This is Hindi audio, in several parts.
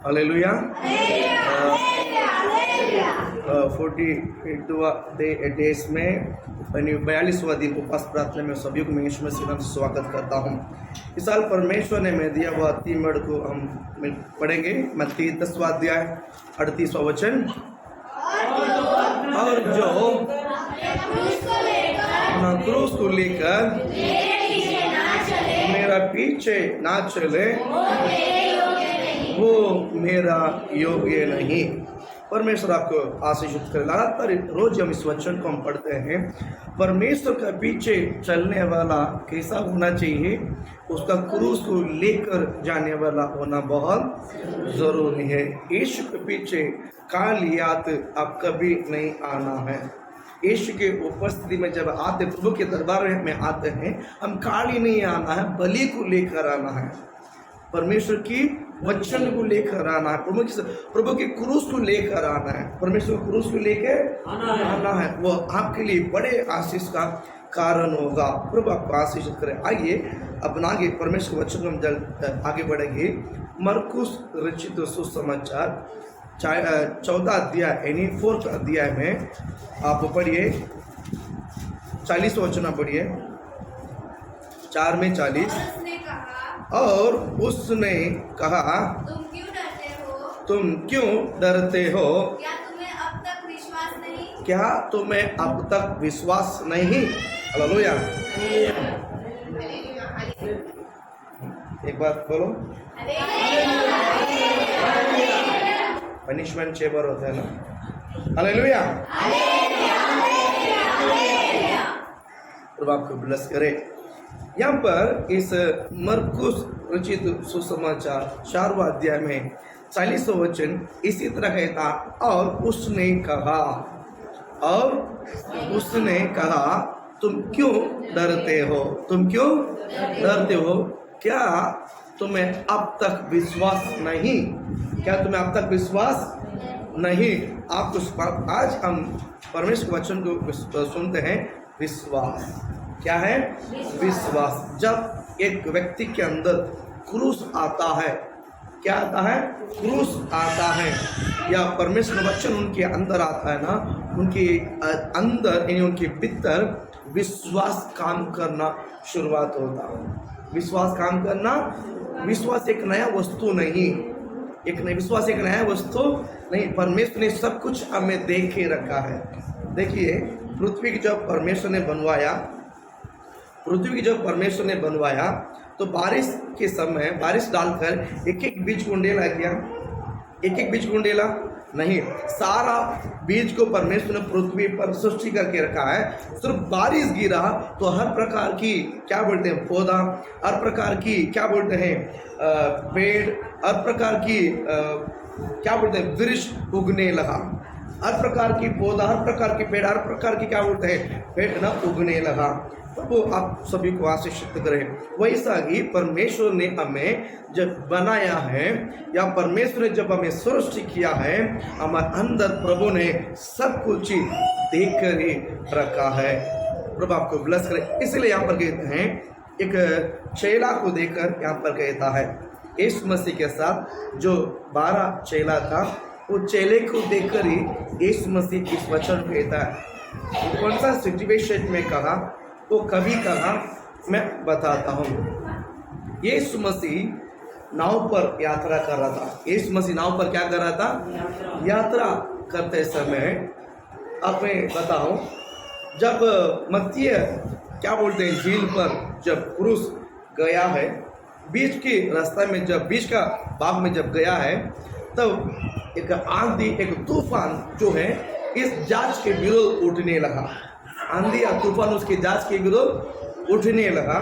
हालेलुया। 42 डेज में 42वां दिन उपवास प्रार्थना में सभी को मैं यीशु मसीह के नाम से स्वागत करता हूँ। इस साल परमेश्वर ने मैं दिया हुआ 3 वर्ड को हम पढ़ेंगे। मत्ती 10वां अध्याय 38वां वचन। और जो अपना क्रूस को लेकर मेरा पीछे ना चले वो मेरा योग्य नहीं। परमेश्वर आपको आशीषित करे। लगातार रोज हम इस वचन को हम पढ़ते हैं। परमेश्वर का पीछे चलने वाला कैसा होना चाहिए? उसका क्रूस को लेकर जाने वाला होना बहुत जरूरी है। यीशु के पीछे खाली हाथ आप कभी नहीं आना है। यीशु के उपस्थिति में जब आते, प्रभु के दरबार में आते हैं, हम खाली नहीं आना है, बलि को लेकर आना है, परमेश्वर की वचन को लेकर आना है, प्रभु के क्रूस को लेकर आना है। परमेश्वर क्रूस को लेकर आना है। वो आपके लिए बड़े आशीष का कारण होगा। प्रभु आपको आशीषित करे। आइए अपना आगे परमेश्वर वचन को हम जल्द आगे बढ़ेंगे। मरकुस रचित सुसमाचार 14 अध्याय यानी 4 अध्याय में आप पढ़िए, 40 वचन पढ़िए। 4 में 40। और उसने कहा, तुम क्यों डरते हो? क्या तुम्हें अब तक विश्वास नहीं? क्या तुम्हें अब तक विश्वास नहीं? हालेलुया। एक बात बोलो, पनिशमेंट चेबर होता है ना। हालेलुया। प्रभु आपको ब्लेस करे। यहाँ पर इस मरकुस रचित सुसमाचार 4वां अध्याय में 40वां वचन इसी तरह कहता, और उसने कहा तुम क्यों डरते हो? तुम क्यों डरते हो? क्या तुम्हें अब तक विश्वास नहीं? क्या तुम्हें अब तक विश्वास नहीं? आपको आज हम परमेश्वर के वचन को सुनते हैं। विश्वास क्या है? विश्वास। जब एक व्यक्ति के अंदर क्रूस आता है, क्या आता है? क्रूस आता है, या परमेश्वर वचन उनके अंदर आता है ना, उनके अंदर यानी उनके भीतर विश्वास काम करना शुरुआत होता है। विश्वास काम करना। विश्वास एक नया वस्तु नहीं, विश्वास एक नया वस्तु नहीं। परमेश्वर ने सब कुछ हमें दे के रखा है। देखिए, पृथ्वी की जब परमेश्वर ने बनवाया तो बारिश के समय बारिश डालकर एक बीज को उंडेला किया। एक बीज को उंडेला नहीं, सारा बीज को परमेश्वर ने पृथ्वी पर सृष्टि करके रखा है। सिर्फ बारिश गिरा तो हर प्रकार की क्या बोलते हैं पौधा, हर प्रकार की क्या बोलते हैं पेड़, हर प्रकार की क्या बोलते हैं वृक्ष उगने लगा। हर प्रकार की पौधा, हर प्रकार की पेड़, हर प्रकार की क्या बोलते हैं पेड़ ना उगने लगा। तो वो आप सभी को आशीषित करें। वैसा ही परमेश्वर ने हमें जब बनाया है, या परमेश्वर ने जब हमें सृष्टि किया है, हमारे अंदर प्रभु ने सब कुछ देख कर ही रखा है। प्रभु आपको ब्लेस करे। इसलिए यहाँ पर कहते हैं, एक चेला को देखकर यहाँ पर कहता है, यीशु मसीह के साथ जो 12 चेला था, वो चेले को देखकर ही यीशु मसीह इस वचन कहता है। कौन सा सिचुएशन में कहा, वो कभी कहा, मैं बताता हूँ। यीशु मसीह नाव पर यात्रा कर रहा था। यीशु मसीह नाव पर क्या कर रहा था? यात्रा करते समय अब मैं बताऊँ, जब मत्ती क्या बोलते हैं झील पर जब क्रूस गया है, बीच के रास्ते में जब बीच का भाग में जब गया है, तब एक आंधी, एक तूफान जो है इस जहाज के विरुद्ध उठने लगा। आंधी या तूफान उसके जहाज के विरुद्ध उठने लगा।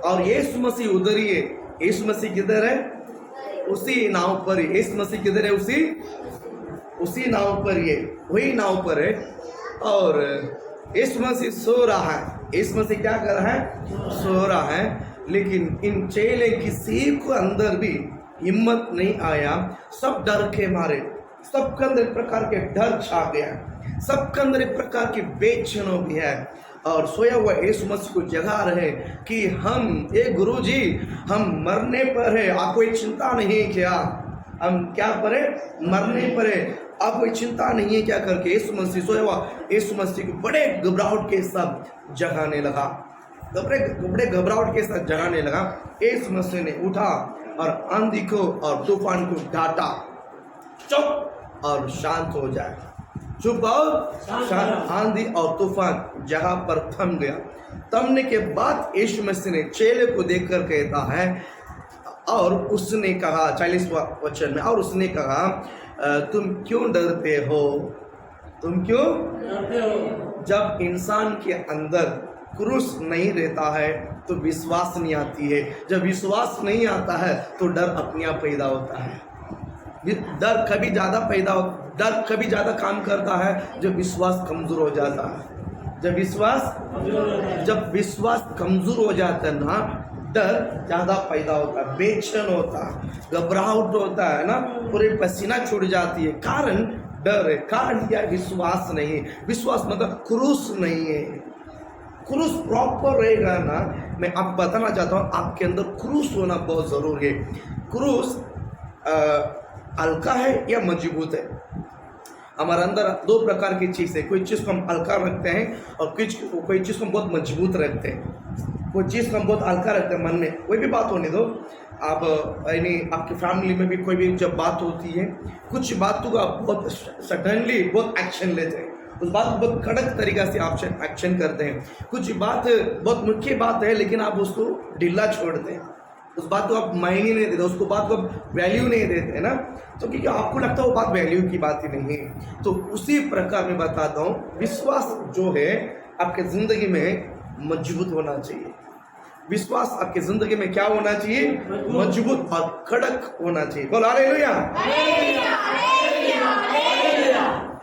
और यीशु मसीह उधर ही है। यीशु मसीह किधर है? उसी नाव पर ही। यीशु मसीह किधर है? उसी नाव पर ही है, वही नाव पर है। और यीशु मसीह सो रहा है। यीशु मसीह क्या कर रहा है? सो रहा है। लेकिन इन चेले किसी को अंदर भी हिम्मत नहीं आया। सब डर के मारे, सबके अंदर एक प्रकार के डर छा गया, सबके अंदर एक प्रकार की बेचैनी हो गया है। और सोया हुआ यीशु मसीह को जगा रहे कि हम गुरुजी हम मरने पर है, आपको एक चिंता नहीं क्या? हम क्या पड़े, मरने पड़े। अब कोई चिंता नहीं है क्या करके यीशु मसीह सोया हुआ, यीशु मसीह को बड़े घबराहट के साथ जगाने लगा, बड़े घबराहट के साथ जगाने लगा। यीशु मसीह ने उठा और आंधी को और तूफान को डांटा, चुप और शांत हो जाए, चुप और शांत। आंधी और तूफान जगह पर थम गया। थमने के बाद यीशु मसीह ने चेले को देखकर कहता है, और उसने कहा 40वां वचन में, और उसने कहा तुम क्यों डरते हो, तुम क्यों डरते हो। जब इंसान के अंदर क्रूस नहीं रहता है तो विश्वास नहीं आती है, जब विश्वास नहीं आता है तो डर अपने आप पैदा होता है। डर कभी ज़्यादा काम करता है जब विश्वास कमज़ोर हो जाता है। जब विश्वास कमज़ोर हो जाता है ना, डर ज़्यादा पैदा होता है, बेचैन होता है, घबराहट होता है ना, पूरे पसीना छूट जाती है। कारण डर है, कारण क्या, विश्वास नहीं है। विश्वास मतलब क्रूस नहीं है। क्रूस प्रॉपर रहेगा ना, मैं आपको बताना चाहता हूँ, आपके अंदर क्रूस होना बहुत ज़रूरी है। क्रूस हल्का है या मजबूत है। हमारे अंदर दो प्रकार की चीज़ है, कोई चीज़ को हम हल्का रखते हैं और कोई चीज़ को हम बहुत मजबूत रखते हैं। कोई चीज़ को हम बहुत हल्का रखते हैं मन में, कोई भी बात होने दो आप, यानी आपकी फैमिली में भी कोई भी जब बात होती है, कुछ बातों का बहुत सडनली बहुत एक्शन लेते हैं, उस बात को बहुत कड़क तरीक़ा से आप एक्शन करते हैं। कुछ बात बहुत मुख्य बात है लेकिन आप उसको ढीला छोड़ते हैं, उस बात को आप मायने नहीं देते, उसको बात को आप वैल्यू नहीं देते ना, तो क्योंकि आपको लगता है वो बात वैल्यू की बात ही नहीं है। तो उसी प्रकार मैं बताता हूँ, विश्वास जो है आपके ज़िंदगी में मजबूत होना चाहिए। विश्वास आपकी ज़िंदगी में क्या होना चाहिए, मजबूत और कड़क होना चाहिए। बोलो हालेलुया,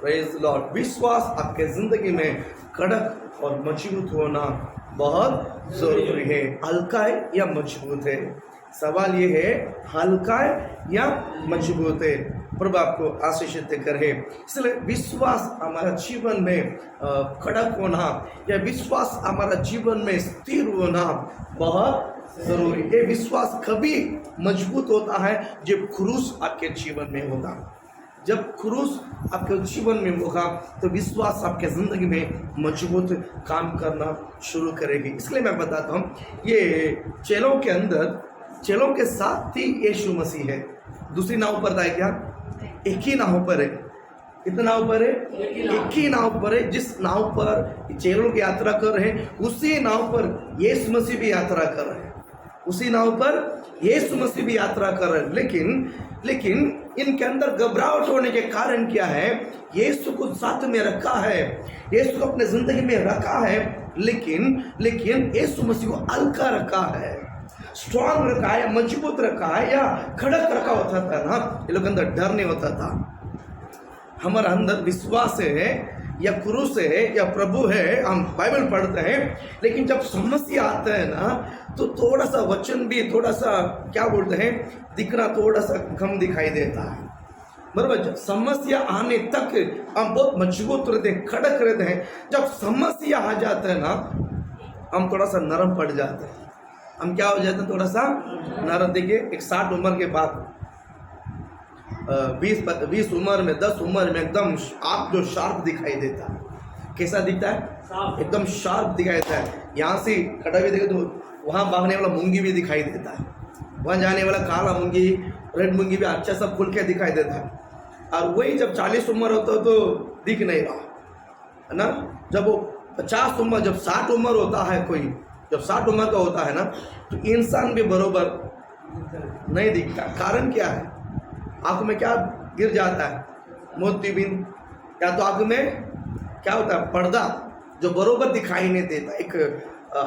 प्रेज़ द लॉर्ड। विश्वास आपके ज़िंदगी में कड़क और मजबूत होना बहुत ज़रूरी है। हल्का है या मजबूत है, सवाल ये है, हल्का है या मजबूत है। प्रभु आपको आशीषित करे। इसलिए विश्वास हमारा जीवन में कड़क होना या विश्वास हमारा जीवन में स्थिर होना बहुत ज़रूरी है। विश्वास कभी मजबूत होता है जब क्रूस आपके जीवन में होगा। जब क्रूस आपके जीवन में होगा तो विश्वास आपके ज़िंदगी में मजबूत काम करना शुरू करेगी। इसलिए मैं बताता हूँ, ये चेलों के अंदर, चेलों के साथ ही यीशु मसीह है। दूसरी नाव पर था क्या, एक ही नाव पर है। कितना नाव पर है, एक ही नाव पर है। जिस नाव पर चेलों की यात्रा कर रहे हैं उसी नाव पर यीशु मसीह भी यात्रा कर रहे हैं, उसी नाव पर यीशु मसीह भी यात्रा कर रहे हैं। लेकिन इनके अंदर घबराहट होने के कारण क्या है, यीशु को साथ में रखा है, यीशु को अपने जिंदगी में रखा है, लेकिन यीशु मसीह को हल्का रखा है, स्ट्रांग रखा है, मजबूत रखा है या खड़क रखा होता था ना, ये लोग अंदर डर नहीं होता था। हमारा अंदर विश्वास है या क्रूस है या प्रभु है, हम बाइबल पढ़ते हैं, लेकिन जब समस्या आता है ना तो थोड़ा सा वचन भी, थोड़ा सा क्या बोलते हैं, दिखना थोड़ा सा कम दिखाई देता है। बराबर, जब समस्या आने तक हम बहुत मजबूत रहते हैं, खड़क रहते हैं। जब समस्या आ जाता है ना हम थोड़ा सा नरम पड़ जाते हैं। हम क्या हो जाते हैं, थोड़ा सा नरम। देखिए, एक 60 उम्र के बाद 20 उम्र में, 10 उम्र में एकदम आप जो शार्प दिखाई देता है, कैसा दिखता है, एकदम शार्प दिखाई देता है। यहाँ से खड़ा भी देखे तो वहाँ भागने वाला मूंगी भी दिखाई देता है, वहाँ जाने वाला काला मूंगी, रेड मूंगी भी अच्छा सा खुल के दिखाई देता है। और वही जब 40 उम्र होता है तो दिख नहीं रहा है ना। जब वो 50 उम्र, जब 60 उम्र होता है, कोई जब 60 उम्र का होता है ना तो इंसान भी बरोबर नहीं दिखता। कारण क्या है, आँख में क्या गिर जाता है, मोतीबिंद, या तो आँख में क्या होता है, पर्दा जो बरोबर दिखाई नहीं देता, एक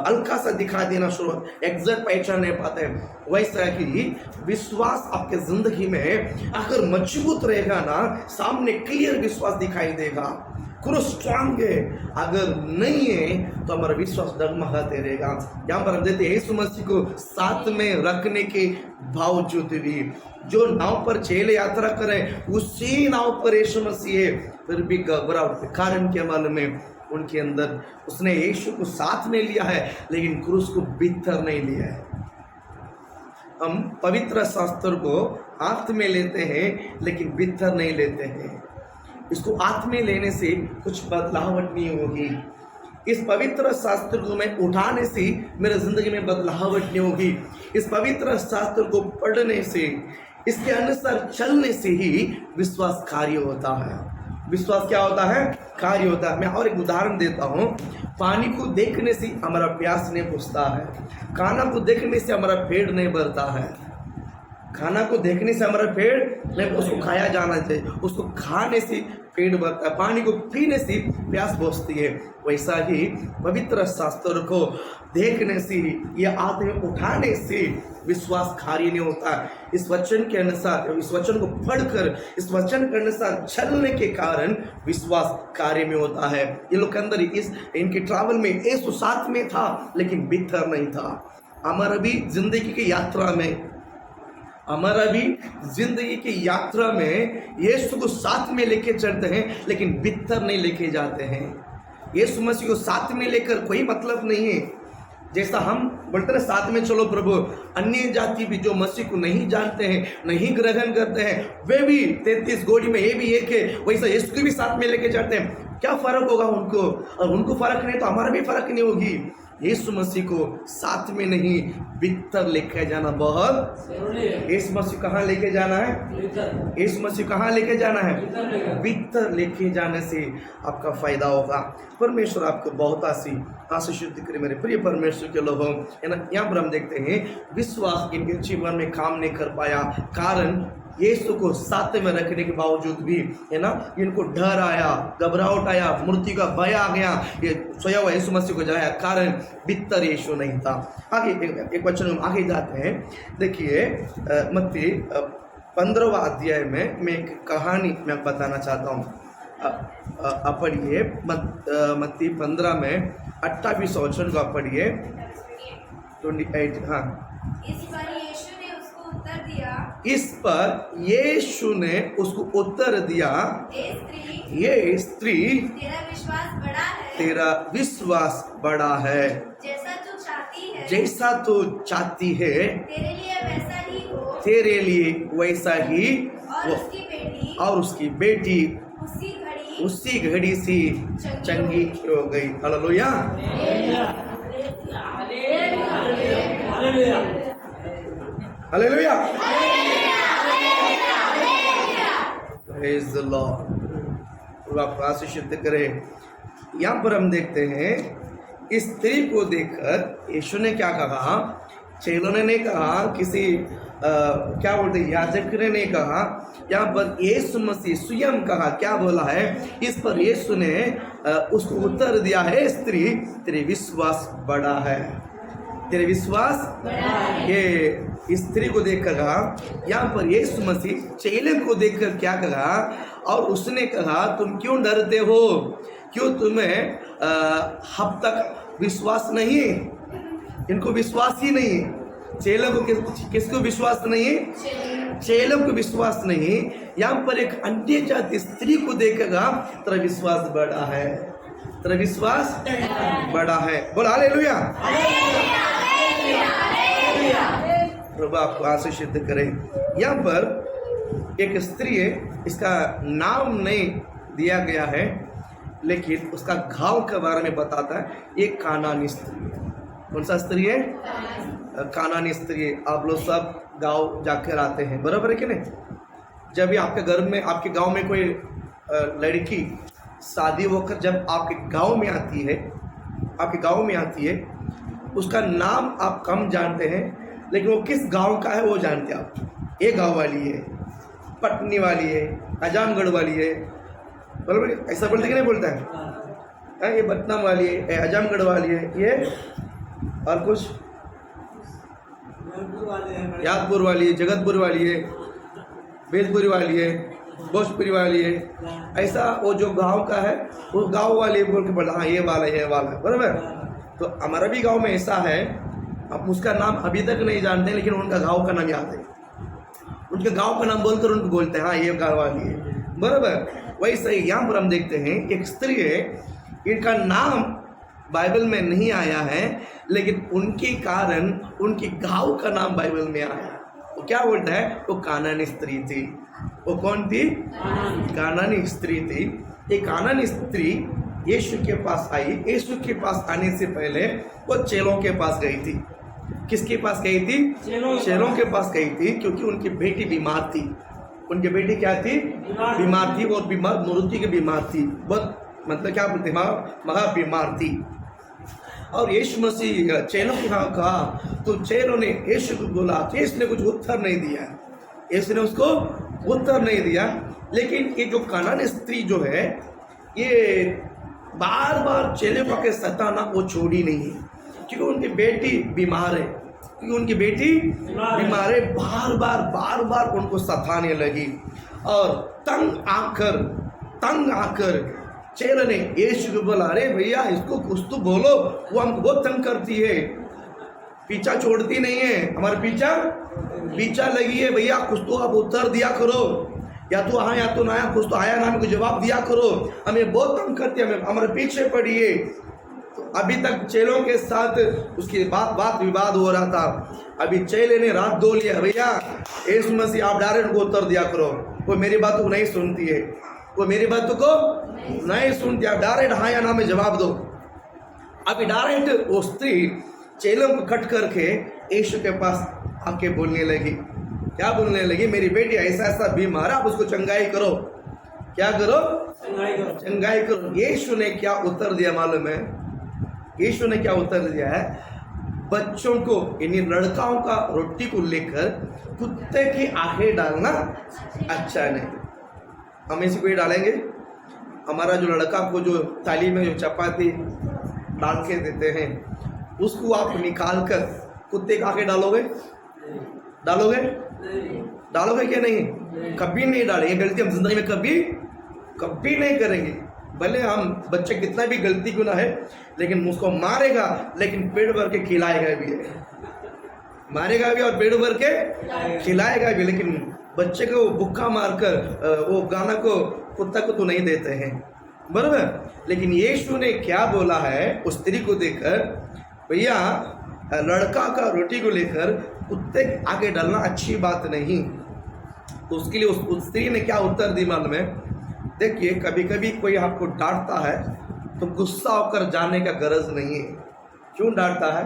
हल्का सा दिखाई देना शुरू, एग्जैक्ट पहचान नहीं पाते हैं। वैसा कि विश्वास आपके जिंदगी में अगर मजबूत रहेगा ना, सामने क्लियर विश्वास दिखाई देगा, क्रूस स्ट्रांग है। अगर नहीं है तो हमारा विश्वास डगमगाते रहेगा। यहाँ पर हम देते हैं यीशु मसीह को साथ में रखने के बावजूद भी, जो नाव पर चेले यात्रा करें उसी नाव पर यीशु मसीह है, फिर भी घबराहट। कारण क्या मालूम है, उनके अंदर उसने यीशु को साथ में लिया है लेकिन क्रूस को भीतर नहीं लिया है। हम पवित्र शास्त्र को आंत में लेते हैं लेकिन भीतर नहीं लेते हैं। इसको आंत में लेने से कुछ बदलावट नहीं होगी। इस पवित्र शास्त्र को मैं उठाने से मेरे जिंदगी में बदलावट नहीं होगी। इस पवित्र शास्त्र को पढ़ने से, इसके अनुसार चलने से ही विश्वास कार्य होता है। विश्वास क्या होता है? कार्य होता है। मैं और एक उदाहरण देता हूँ। पानी को देखने से हमारा प्यास नहीं बुझता है, खाना को देखने से हमारा पेट नहीं भरता है। खाना को देखने से हमारा पेट नहीं, उसको खाया जाना चाहिए, उसको खाने से पेट भरता है, पानी को पीने से प्यास बुझती है। वैसा ही पवित्र शास्त्र को देखने से, ये हाथ में उठाने से विश्वास कार्य नहीं होता। इस वचन के अनुसार, इस वचन को पढ़कर, इस वचन के अनुसार चलने के कारण विश्वास कार्य में होता है। ये लोग के अंदर इनके ट्रैवल में यीशु साथ में था लेकिन भीतर नहीं था। हमारा भी जिंदगी की यात्रा में, हमारा भी जिंदगी की यात्रा में यीशु को साथ में लेके चलते हैं लेकिन भीतर नहीं लेके जाते हैं। यीशु मसीह को साथ में लेकर कोई मतलब नहीं है। जैसा हम बोलते हैं साथ में चलो प्रभु, अन्य जाति भी जो मसीह को नहीं जानते हैं, नहीं ग्रहण करते हैं, वे भी 33 गोड़ी में ये भी एक है, वैसा यीशु को भी साथ में लेके जाते हैं। क्या फर्क होगा उनको? और उनको फर्क नहीं तो हमारा भी फर्क नहीं होगी। यीशु मसीह को साथ में नहीं, भीतर लेके जाना बहुत जरूरी है। यीशु मसीह कहाँ लेके जाना है? यीशु मसीह कहाँ लेके जाना है? भीतर लेके जाने से आपका फायदा होगा। परमेश्वर आपको बहुत आशीषित करे मेरे प्रिय परमेश्वर के लोगों। है ना, यहाँ पर हम देखते हैं विश्वास इनके जीवन में काम नहीं कर पाया, कारण यीशु को साथ में रखने के बावजूद भी, है ना, इनको डर आया, घबराहट आया, मृत्यु का भय आ गया। ये सोया हुआ यीशु मसीह को जाया, कारण भीतर यीशु नहीं था। आगे एक वचन हम आगे जाते हैं। देखिए मत्ती 15वां अध्याय में मैं एक कहानी मैं बताना चाहता हूँ। आप पढ़िए मत्ती 15 में 28 वचन को आप पढ़िए 28। हाँ, इस पर यीशु ने उसको उत्तर दिया, ये स्त्री तेरा विश्वास बड़ा है, तेरा विश्वास बड़ा है, जैसा तू चाहती है तेरे लिए वैसा ही हो, तेरे लिए वैसा ही और उसकी बेटी उसी घड़ी सी चंगी हो गई। Hallelujah, hallelujah, praise the lord. प्रभु आपको आशीषित करे। यहाँ पर हम देखते हैं इस स्त्री को देखकर यीशु ने क्या कहा? चेलों ने नहीं कहा, किसी क्या बोलते याजक ने नहीं कहा, यहाँ पर यीशु मसीह स्वयं कहा। क्या बोला है? इस पर यीशु ने उसको उत्तर दिया है, स्त्री तेरे विश्वास बड़ा है, तेरे विश्वास। ये स्त्री को देखकर कहा। यहाँ पर यीशु मसीह चेले को देखकर क्या कहा? और उसने कहा तुम क्यों डरते हो? क्यों तुम्हें अब तक विश्वास नहीं है? इनको विश्वास ही नहीं है। चेलों को किसको विश्वास नहीं है? चेलों को विश्वास नहीं। यहाँ पर एक अन्य जाति स्त्री को देखकर तेरा विश्वास बड़ा है, तेरा विश्वास बड़ा है। बोल हालेलुया। प्रभु आपको आशीषित करे। यहाँ पर एक स्त्री है, इसका नाम नहीं दिया गया है लेकिन उसका गांव के बारे में बताता है। ये कानानी स्त्री है। कौन सा स्त्री है? कानानी स्त्री है। आप लोग सब गांव जाकर आते हैं, बराबर है कि नहीं? जब भी आपके घर में, आपके गांव में कोई लड़की शादी होकर जब आपके गांव में आती है, आपके गांव में आती है, उसका नाम आप कम जानते हैं लेकिन वो किस गांव का है वो जानते हैं आप। ये गांव वाली है, पटनी वाली है, आजमगढ़ वाली है, बराबर? ऐसा बोलते कि नहीं बोलता है? ये बटना वाली है, आजमगढ़ वाली है, ये और कुछ यादपुर वाली है, जगतपुर वाली है, बेजपुरी वाली है, भोजपुरी वाली है। ऐसा वो जो गांव का है वो गांव वाले बोल के बोला, हाँ ये वाला है, बराबर? तो हमारा भी गांव में ऐसा है, आप उसका नाम अभी तक नहीं जानते लेकिन उनका गांव का नाम याद है। उनके गांव का नाम बोलकर उनको बोलते हैं हाँ ये गांव वाली है, बराबर? वैसे ही यहाँ पर हम देखते हैं एक स्त्री है, इनका नाम बाइबल में नहीं आया है लेकिन उनके कारण उनके गांव का नाम बाइबल में आया। क्या बोलता है, वो कानानी स्त्री थी। वो कौन थी? कानानी स्त्री थी। एक कानानी स्त्री यीशु के पास आई। यीशु के पास आने से पहले वो चेलों के पास गई थी। किसके पास गई थी? चेलों के पास गई थी, क्योंकि उनकी बेटी बीमार थी। उनकी बेटी क्या थी? बीमार थी, और बीमार मृत्यु की बीमार थी, बहुत मतलब क्या बोलते हैं, महा बीमार थी। और यीशु मसीह चेलों को कहा, तो चेलों ने यीशु को बोला, तो यीशु ने कुछ उत्तर नहीं दिया। यीशु ने उसको उत्तर नहीं दिया। लेकिन ये जो कानानी स्त्री जो है, ये बार बार चेलों को सताना वो छोड़ी नहीं है, क्योंकि उनकी बेटी बीमार है। क्योंकि उनकी बेटी बीमार है, बार बार उनको सताने लगी। और तंग आकर चेला ने यीशु को बोला, अरे भैया इसको कुछ तो बोलो, वो हमको बहुत तंग करती है, पीछा छोड़ती नहीं है, हमारा पीछा लगी है, भैया कुछ तो आप उत्तर दिया करो, या तो हाँ या तो ना, कुछ तो आया ना, हमको जवाब दिया करो, हमें बहुत तंग करती है, हमारे पीछे पड़ी है। तो अभी तक चेलों के साथ उसकी बात विवाद हो रहा था। अभी चेले ने रात दो लिया, भैया यीशु मसीह आप डायरेक्ट को उत्तर दिया करो, वो मेरी बात को नहीं सुनती है, वो मेरी बात को नहीं सुनती, आप डायरेक्ट हाँ या ना में जवाब दो। अभी डायरेक्ट वो स्त्री चेलों को कट करके यीशु के पास आके बोलने लगी। क्या बोलने लगी? मेरी बेटी ऐसा ऐसा बीमार है, आप उसको चंगाई करो। क्या करो? चंगाई करो। यीशु ने क्या उत्तर दिया मालूम है? यीशु ने क्या उत्तर दिया है? बच्चों को, यानी लड़काओं का रोटी को लेकर कुत्ते की आंखें डालना अच्छा नहीं। हम इसी को ही डालेंगे। हमारा जो लड़का को जो थाली में जो चपाती डाल के देते हैं, उसको आप निकाल कर कुत्ते की आंखें डालोगे? डालोगे क्या? नहीं, कभी नहीं डालेंगे। गलती हम जिंदगी में कभी नहीं करेंगे। भले हम बच्चे कितना भी गलती क्यों ना है, लेकिन उसको मारेगा, लेकिन पेट भर के खिलाएगा भी है, मारेगा भी और पेट भर के खिलाएगा भी। लेकिन बच्चे को भूखा मारकर वो गाना को कुत्ता को तो नहीं देते हैं, बराबर। लेकिन यीशु ने क्या बोला है उस स्त्री को देखकर, भैया लड़का का रोटी को लेकर कुत्ते आगे डालना अच्छी बात नहीं। तो उसके लिए उस स्त्री ने क्या उत्तर दी मालूम है? देखिए, कभी कभी कोई आपको डांटता है तो गुस्सा होकर जाने का गरज नहीं है। क्यों डांटता है?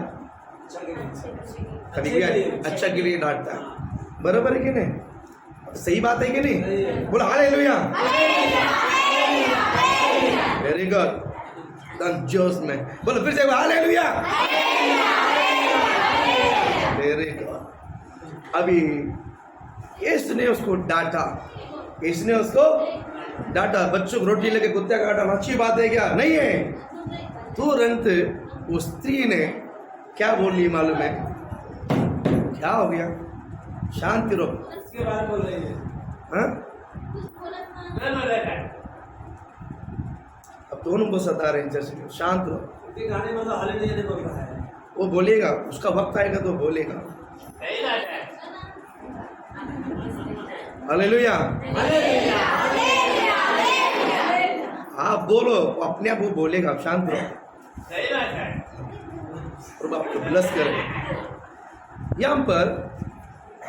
कभी भी अच्छा के लिए डांटता है, बराबर है कि नहीं? सही बात है कि नहीं? बोला हालेलुया, वेरी गुड, जोश में बोलो फिर से हालेलुया, वेरी गुड। अभी इसने उसको डांटा, बच्चों को रोटी लेके कुत्ते का काटना अच्छी बात है क्या? नहीं है। तुरंत उस स्त्री ने क्या बोली मालूम है? क्या हो गया? शांति रहो। अब दोनों को सता रहे हैं, जैसे शांत रहो। गाने में तो हालेलुया नहीं बोल रहा है, वो बोलेगा, उसका वक्त आएगा तो बोलेगा। हालेलुया, आप बोलो, अपने आप वो बोलेगा। शांत रहो, और आपको ब्लेस करें। यहाँ पर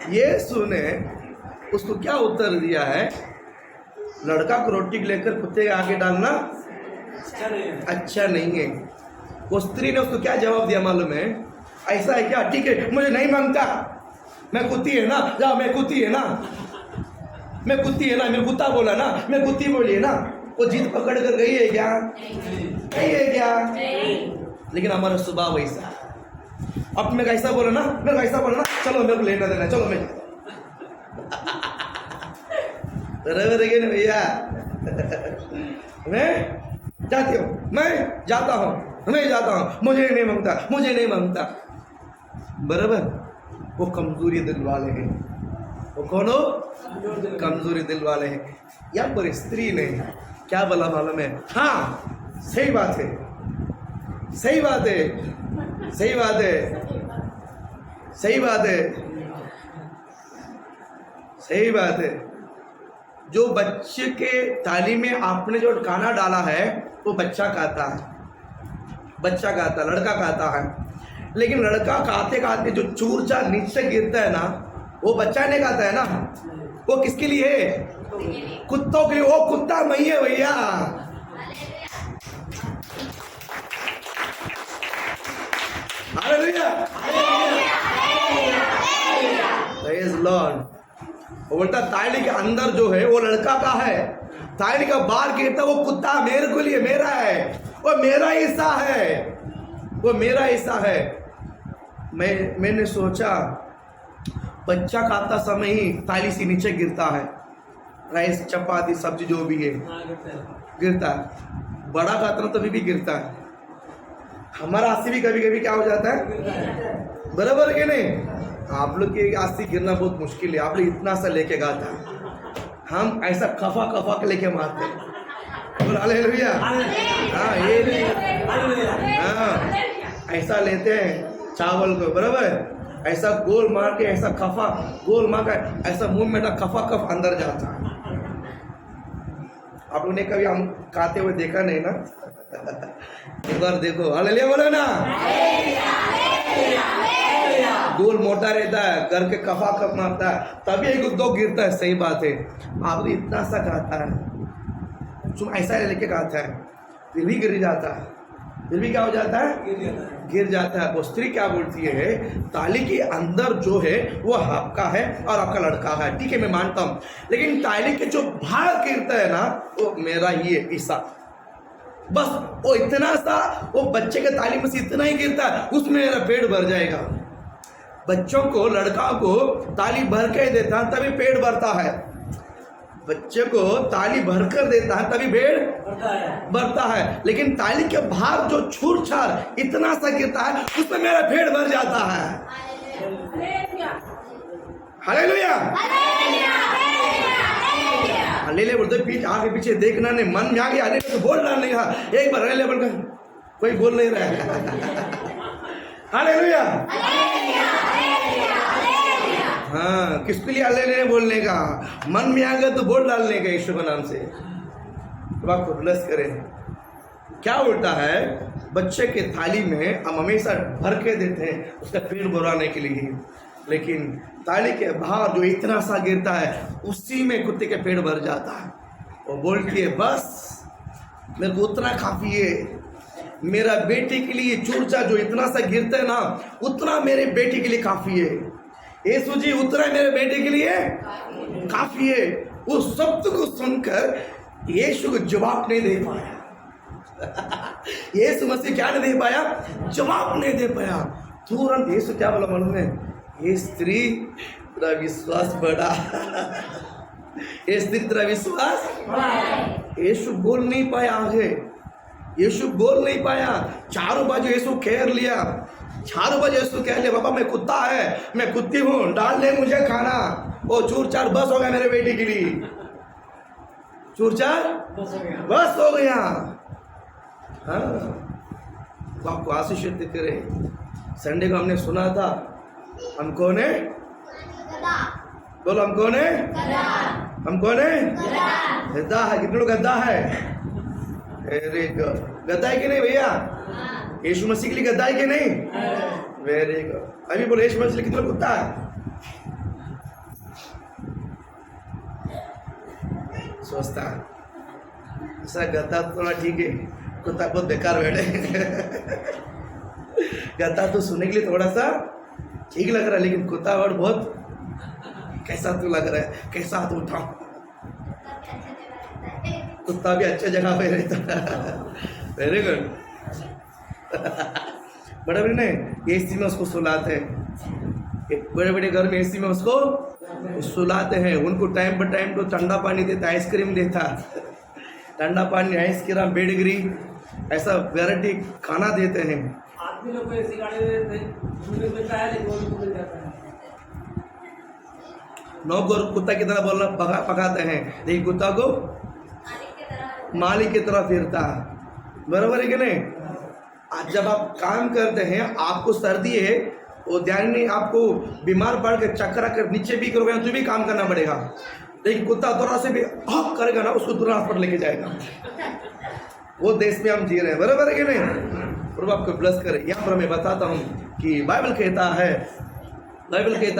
यीशु ने उसको क्या उत्तर दिया है? लड़का को रोटी लेकर कुत्ते के आगे डालना अच्छा नहीं है। वो स्त्री ने उसको क्या जवाब दिया मालूम है? ऐसा है क्या? ठीक है, मुझे नहीं मांगता, मैं कुत्ती है ना, जा, मैं कुत्ती है ना, मैं कुत्ता बोला ना, मैं कुत्ती बोली है ना। वो जीत पकड़ कर गई है क्या? नहीं है क्या? लेकिन हमारा स्वभाव वैसा। अब मैं कैसा बोला ना, चलो मेरे को लेना देना, चलो मैं बराबर है ना भैया? मैं जाता हूँ, मुझे नहीं मांगता, बराबर। वो कमजोरी दिल वाले हैं। वो कौन हो? कमजोरी दिल वाले हैं। यहाँ पर स्त्री ने क्या बोला मालूम है? हाँ, सही बात है। जो बच्चे के थाली में आपने जो खाना डाला है वो बच्चा खाता है, लड़का खाता है। लेकिन लड़का खाते खाते जो चूरचा नीचे गिरता है ना, वो बच्चा नहीं खाता है ना, वो किसके लिए है? कुत्तों के लिए। वो कुत्ता मैं है भैया। Hallelujah, praise Lord. वो बोलता ताली के अंदर जो है वो लड़का का है, ताली का बाहर गिरता वो कुत्ता मेरे को लिए मेरा है, वो मेरा हिस्सा है, वो मेरा हिस्सा है। मैंने सोचा बच्चा खाता समय ही ताली से नीचे गिरता है, राइस चपाती सब्जी जो भी है गिरता है। बड़ा खाता ना तभी भी गिरता है। हमारा आस्ती भी कभी कभी क्या हो जाता है, बराबर के नहीं? आप लोग की आस्ती गिरना बहुत मुश्किल है। आप लोग इतना सा लेके गाता है, हम ऐसा खफा खफा के लेके मारते हैं। बोल हालेलुया। हाँ ये नहीं, हाँ ऐसा लेते हैं चावल को, बराबर ऐसा गोल मार के, ऐसा खफा गोल मार के ऐसा मुंह में खफा खफ अंदर जाता है। आप लोगों ने कभी हम खाते हुए देखा नहीं ना? एक बार देखो, हालेलुया बोलो ना। गोल मोटा रहता है, घर के कफा कफ मारता है, तभी एक दो गिरता है। सही बात है। आप इतना सा खाता है, तुम ऐसा लेके खाता है, फिर भी गिर जाता है, फिर भी क्या हो जाता है? गिर जाता है। वो स्त्री क्या बोलती है, ताली के अंदर जो है वो आपका है और आपका लड़का है, ठीक है मैं मानता हूँ, लेकिन ताली के जो बाहर गिरता है ना वो मेरा ही है हिस्सा। बस वो इतना सा, वो बच्चे के ताली में से इतना ही गिरता है, उसमें मेरा पेट भर जाएगा। बच्चों को, लड़का को ताली भर के देता है तभी पेट भरता है। बच्चे को ताली भर कर देता है तभी पेट भरता है। लेकिन ताली के बाहर जो छूर छार इतना सा गिरता है उसमें मेरा पेट भर जाता है। हालेलुया, हालेलुया बोलते पीछे आगे पीछे देखना नहीं, मन में आगे हालेलुया तो बोल डालने का। एक बार हालेलुया बोल कर कोई बोल नहीं रहा है। हालेलुया, हाँ किसके लिए हालेलुया बोलने का? मन में आ गया तो बोल डालने का यीशु के नाम से। तो आपको ब्लेस करें। क्या उल्टा है, बच्चे के थाली में हम हमेशा भर के देते हैं उसका पेट भराने के लिए, लेकिन थाली के बाहर जो इतना सा गिरता है उसी में कुत्ते के पेट भर जाता है। वो बोलती है बस मेरे को उतना काफी है, मेरा बेटे के लिए चूरचा जो इतना सा गिरता है ना उतना मेरे बेटे के लिए काफी है। यीशु जी उतना मेरे बेटे के लिए काफी है। वो शब्द को सुनकर यीशु को जवाब नहीं दे पाया। यीशु मसीह क्या नहीं दे पाया? जवाब नहीं दे पाया। तुरंत यीशु क्या बोला मालूम है? ये स्त्री तेरा विश्वास बढ़ा। ये स्त्री तेरा विश्वास, यीशु बोल नहीं पाया आगे, यीशु बोल नहीं पाया। चारों बाजू यीशु घेर लिया, चारों बाजू यीशु कह लिया बाबा मैं कुत्ता है, मैं कुत्ती हूँ, डाल दे मुझे खाना। वो चूर चार बस हो गया मेरे बेटे के लिए, चूर चार बस हो गया। हाँ तो आपको आशीष करे। संडे को हमने सुना था, हम कौन है? बोलो हम कौन है? हम कौन है? गद्दा है। कितने लोग गद्दा है? Very good. गद्दा है कि नहीं भैया? यीशु मसीह के लिए गद्दा है कि नहीं? Very good. अभी बोलो यीशु मसीह के लिए कितना कुत्ता है? सोचता ऐसा गद्दा थोड़ा ठीक है, कुत्ता बहुत बेकार बैठे। गद्दा तो सुनने के लिए थोड़ा सा ठीक लग रहा है, लेकिन कुत्ता वर्ड बहुत कैसा तो लग रहा है, कैसा हाथ उठाओ। कुत्ता भी अच्छे जगह पे रहता है। Very good. बड़े बड़े नहीं एसी में उसको सुलाते हैं, बड़े बड़े घर में एसी में उसको सुलाते हैं। उनको टाइम पर टाइम तो ठंडा पानी देता, आइसक्रीम देता, ठंडा पानी, आइसक्रीम, बेडग्री, ऐसा वैरायटी खाना देते हैं। आदमी लोग को ऐसी गाड़ी मिलता है, लेकिन वो मिल जाता है। नौकर कुत्ता की तरह बोलना पकाते हैं, लेकिन कुत्ता को मालिक की तरह फिरता है। बराबर है कि नहीं? आज जब आप काम करते हैं, आपको सर्दी है, वो ध्यान नहीं, आपको बीमार पड़ के चक्कर कर नीचे भी करोगे तो भी काम करना पड़ेगा, लेकिन कुत्ता थोड़ा से भी हॉक करेगा ना, उसको तुरंत हॉस्पिटल लेके जाएगा। वो देश में हम जी रहे हैं। बराबर है कि नहीं? प्रभु आपको ब्लेस करे। यहाँ पर मैं बताता हूँ कि बाइबल कहता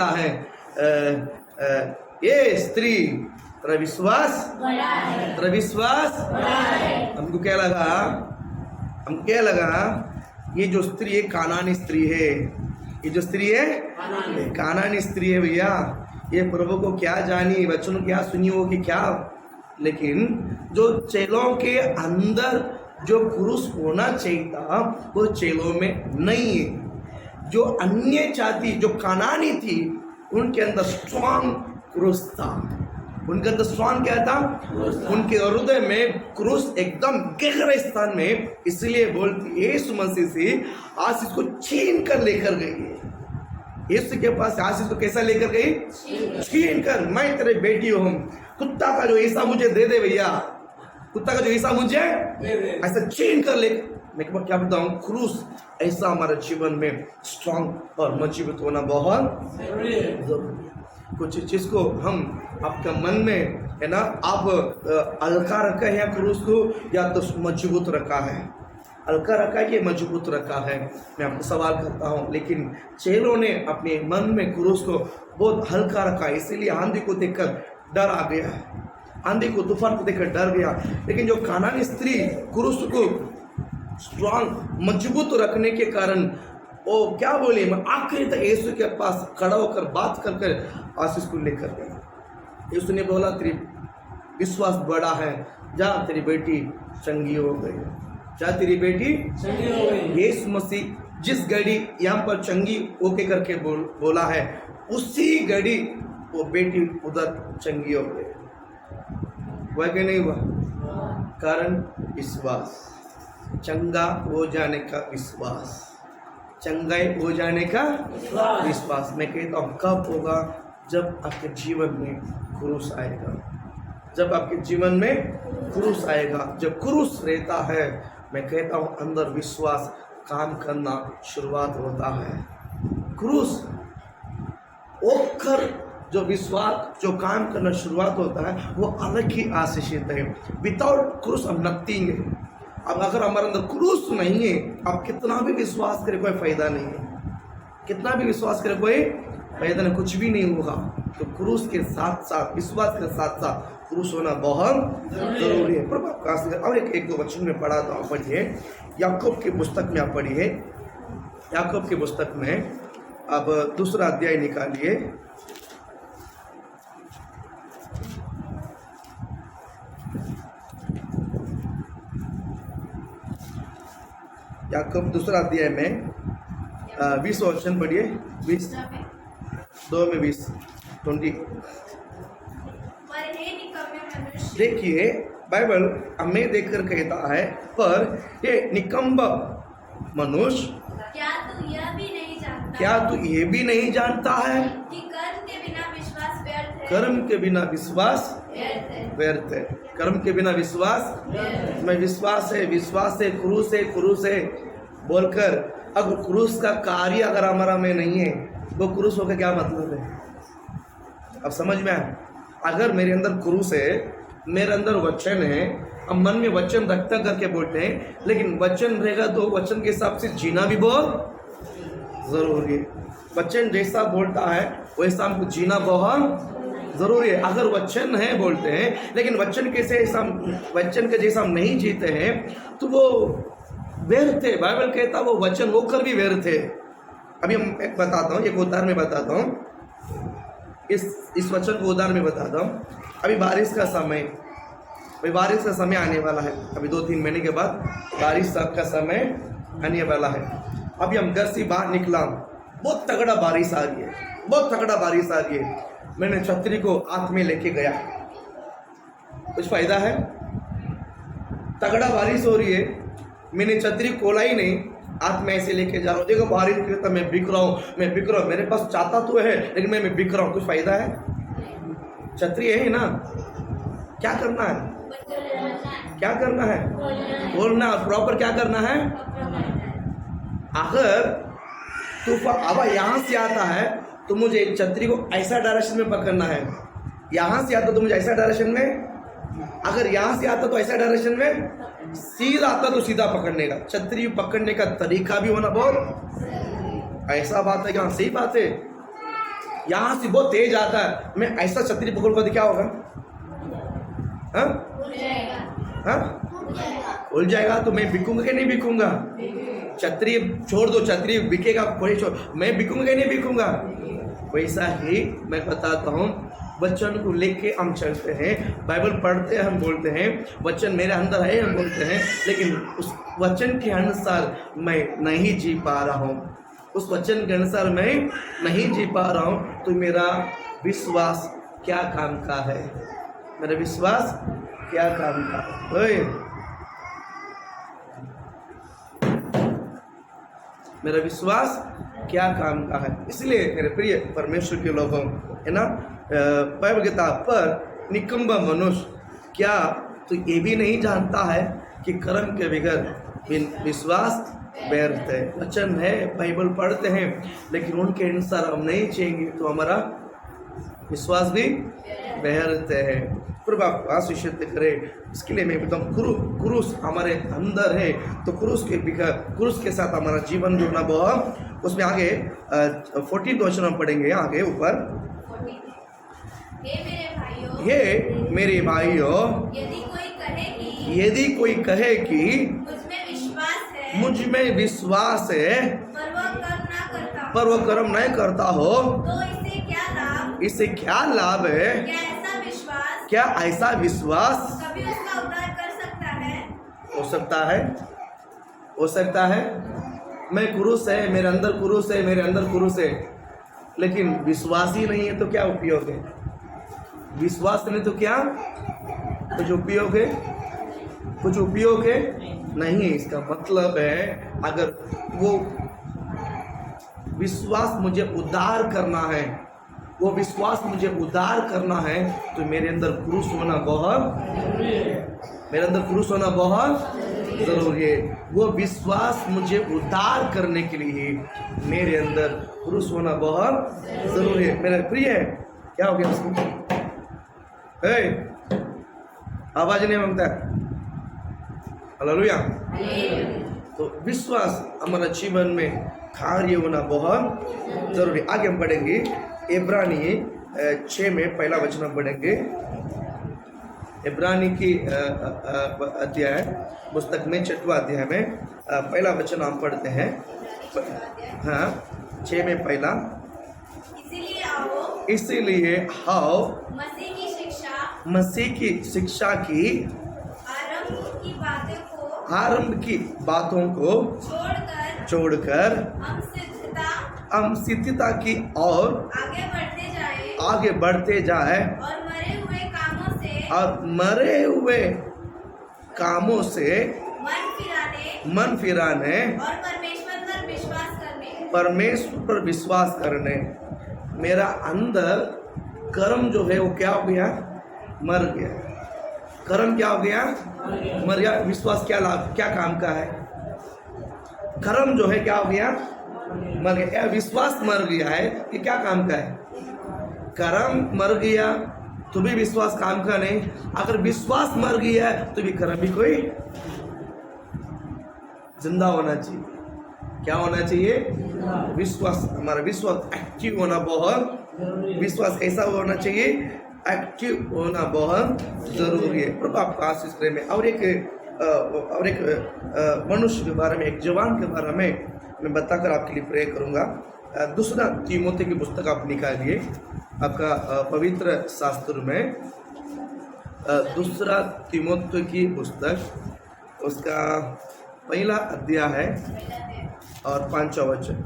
है ये स्त्री तेरा विश्वास हमको क्या लगा ये जो स्त्री है कानानी स्त्री है, ये जो स्त्री है कानानी स्त्री है भैया। ये प्रभु को क्या जानी, वचनों क्या सुनी होगी क्या, लेकिन जो चेलों के अंदर जो क्रूस होना चाहिए था वो चेलों में नहीं है। जो अन्य जाति जो कानानी थी उनके अंदर स्ट्रॉन्ग क्रूस था, उनके अंदर स्ट्रॉन्ग क्या था, उनके हृदय में क्रूस एकदम गहरे स्थान में। इसलिए बोलती यीशु मसीह से आशीष को छीन कर लेकर गई है। यीशु के पास आशीष को कैसा लेकर गई, छीन कर। मैं तेरे बेटी हूँ, कुत्ता का जो हिस्सा मुझे दे दे भैया, कुत्ता का जो हिस्सा मुझे ऐसा छीन कर ले। मैं क्या बताऊं, क्रूस ऐसा हमारे जीवन में स्ट्रॉन्ग और मजबूत होना बहुत जरूरी है। कुछ चीज को हम आपका मन में है ना, आप हल्का रखा है या क्रूस को, या तो मजबूत रखा है, हल्का रखा है कि मजबूत रखा है। मैं आपको सवाल करता हूँ, लेकिन चेलों ने अपने मन में क्रूस को बहुत हल्का रखा है, इसीलिए आंधी को देखकर डर आ गया है, आंधी को तूफान को देखकर डर गया। लेकिन जो कानानी स्त्री क्रूस को स्ट्रॉन्ग मजबूत रखने के कारण वो क्या बोले, मैं आखिरी तक यीशु के पास खड़ा होकर बात कर कर आशीष को लेकर गया। यीशु ने बोला तेरी विश्वास बड़ा है, जा तेरी बेटी चंगी हो गई, जा तेरी बेटी चंगी हो गई। यीशु मसीह जिस घड़ी यहाँ पर चंगी ओके करके बोला है, उसी घड़ी वो बेटी उधर चंगी हो गई। हुआ कि नहीं हुआ? कारण विश्वास, चंगा हो जाने का विश्वास, चंगाई हो जाने का विश्वास। मैं कहता हूँ कब होगा, जब आपके जीवन में क्रूस आएगा, जब आपके जीवन में क्रूस आएगा। जब क्रूस रहता है, मैं कहता हूँ अंदर विश्वास काम करना शुरुआत होता है। क्रूस ओकर जो विश्वास जो काम करना शुरुआत होता है वो अलग ही आशीषित है। विदाउट क्रूस हम नथिंग है। अब अगर हमारे अंदर क्रूस नहीं है, आप कितना भी विश्वास करें कोई फायदा नहीं है, कितना भी विश्वास करें कोई फायदा नहीं, कुछ भी नहीं होगा। तो क्रूस के साथ साथ, विश्वास के साथ साथ क्रूस होना बहुत जरूरी है। और एक दो वचन में पढ़ा तो आप पढ़िए, याकूब की पुस्तक में आप पढ़िए, याकूब की पुस्तक में अब 2 अध्याय निकालिए। याकूब 2 अध्याय में 20 वचन पढ़िए, 20 2 में 20 20। देखिए बाइबल हमें देखकर कहता है, पर ये निकम्ब मनुष्य, क्या तू यह भी नहीं जानता है कि कर्म के बिना विश्वास व्यर्थ है? कर्म के बिना विश्वास व्यर्थ है। कर्म के बिना विश्वास में विश्वास है, क्रूस है बोलकर, अब क्रूस का कार्य अगर हमारा में नहीं है, वो क्रूस होकर क्या मतलब है? अब समझ में आया? अगर मेरे अंदर क्रूस है, मेरे अंदर वचन है, हम मन में वचन रखता करके बोलते हैं, लेकिन वचन रहेगा तो वचन के हिसाब से जीना भी बहुत जरूरी है। वचन जैसा बोलता है वैसा हमको जीना बहुत जरूरी है। अगर वचन है बोलते हैं, लेकिन वचन के जैसा हम नहीं जीते हैं, तो वो व्यर्थ है। बाइबल कहता है वो वचन होकर भी व्यर्थ है। अभी हम एक बताता हूँ, एक उदाहरण में बताता हूँ, इस वचन को उदाहरण में बताता हूँ। अभी बारिश का समय आने वाला है। अभी 2-3 महीने के बाद बारिश का समय आने वाला है। अभी हम घर से बाहर निकला, बहुत तगड़ा बारिश आ रही है, मैंने छतरी को हाथ में लेके गया, कुछ फायदा है? तगड़ा बारिश हो रही है, मैंने छतरी खोला ही नहीं, हाथ में ऐसे लेके जा रहा हूँ। देखो बारिश गिरता, मैं बिक रहा हूँ, मेरे पास चाहता तो है, लेकिन मैं बिक रहा हूँ, कुछ फायदा है? छतरी है ना, क्या करना है? बोलना, प्रॉपर क्या करना है? अगर तूफान हवा यहाँ से आता है तो मुझे छतरी को ऐसा डायरेक्शन में पकड़ना है, यहाँ से आता तो मुझे ऐसा डायरेक्शन में, अगर यहाँ से आता तो ऐसा डायरेक्शन में, सीधा आता तो सीधा पकड़ने का। छतरी पकड़ने का तरीका भी होना बहुत, ऐसा बात है क्या? सही बात है। यहाँ से बहुत तेज आता है, मैं ऐसा छतरी पकड़ूंगा तो क्या होगा? हाँ उड़ जाएगा। हाँ उड़ जाएगा। तो मैं बिकूंगा कि नहीं बिकूंगा? छतरी छोड़ दो, छतरी बिकेगा कोई छोड़, मैं बिकूंगा कि नहीं बिकूंगा? वैसा ही मैं बताता हूँ, वचन को लेके हम चलते हैं, बाइबल पढ़ते हैं, हम बोलते हैं वचन मेरे अंदर है, हम बोलते हैं, लेकिन उस वचन के अनुसार मैं नहीं जी पा रहा हूँ, उस वचन के अनुसार मैं नहीं जी पा रहा हूँ, तो मेरा विश्वास क्या काम का है? मेरा विश्वास क्या काम का है? मेरा विश्वास क्या काम का है? इसलिए मेरे प्रिय परमेश्वर के लोगों, है ना, बाइबल कहता पर निकम्बा मनुष्य, क्या तो ये भी नहीं जानता है कि कर्म के बगैर विश्वास व्यर्थ है? वचन है, बाइबल पढ़ते हैं, लेकिन उनके अनुसार हम नहीं चलेंगे तो हमारा विश्वास भी व्यर्थ है। प्रभु आपको आशीषित करे। इसके लिए मैं बताऊँ, क्रूस हमारे अंदर है, तो क्रूस के साथ हमारा जीवन जुड़ना बहुत, उसमें आगे 14 वचन हम पढ़ेंगे आगे ऊपर। हे मेरे भाइयों, यदि कोई कहे कि मुझ में विश्वास है, पर वह कर्म नहीं करता हो, तो इससे क्या लाभ है? क्या ऐसा विश्वास कभी उसका उद्धार कर सकता है? हो सकता है? हो सकता है। मैं क्रूस है, मेरे अंदर क्रूस है, मेरे अंदर क्रूस है, लेकिन विश्वास ही नहीं है तो क्या उपयोग है? विश्वास नहीं तो क्या कुछ उपयोग है? कुछ उपयोग है नहीं। इसका मतलब है, अगर वो विश्वास मुझे उद्धार करना है, वो विश्वास मुझे उद्धार करना है, तो मेरे अंदर क्रूस होना बहुत, मेरे अंदर क्रूस होना बहुत जरूरी है। वो विश्वास मुझे उद्धार करने के लिए मेरे अंदर क्रूस होना बहुत जरूरी है। मेरे प्रिय है, क्या हो गया उसको? आवाज नहीं मांगता? हालेलुया। तो विश्वास हमारा जीवन में कार्य होना बहुत जरूरी। आगे हम पढ़ेंगे इब्रानी 6 में पहला वचन हम पढ़ेंगे। इब्रानी की अध्याय पुस्तक में 6वां अध्याय में पहला वचन हम पढ़ते हैं। हाँ 6 में पहला, इसीलिए आओ मसीह की शिक्षा की आरंभ की बातों को छोड़कर हम सिद्धता की और आगे बढ़ते जाए और मरे हुए कामों से मन फिराने और परमेश्वर पर विश्वास करने। मेरा अंदर कर्म जो है वो क्या हो गया? मर गया। कर्म क्या हो गया? मर गया। विश्वास क्या लाभ, क्या काम का है? कर्म जो है क्या हो गया? मर गया। विश्वास मर गया है, ये क्या काम का है? कर्म मर गया तो भी विश्वास काम का नहीं। अगर विश्वास मर गया है तो भी कर्म भी कोई जिंदा होना चाहिए। क्या होना चाहिए? विश्वास, हमारा विश्वास एक्टिव होना बहुत, विश्वास कैसा होना चाहिए? एक्टिव होना बहुत जरूरी है। प्रभु आपको आशीष करे। में और एक मनुष्य के बारे में, एक जवान के बारे में मैं बताकर आपके लिए प्रे करूंगा। दूसरा तीमोथी की पुस्तक आप निकालिए, आपका पवित्र शास्त्र में दूसरा तीमोथी की पुस्तक, उसका पहला अध्याय है और 5वां वचन।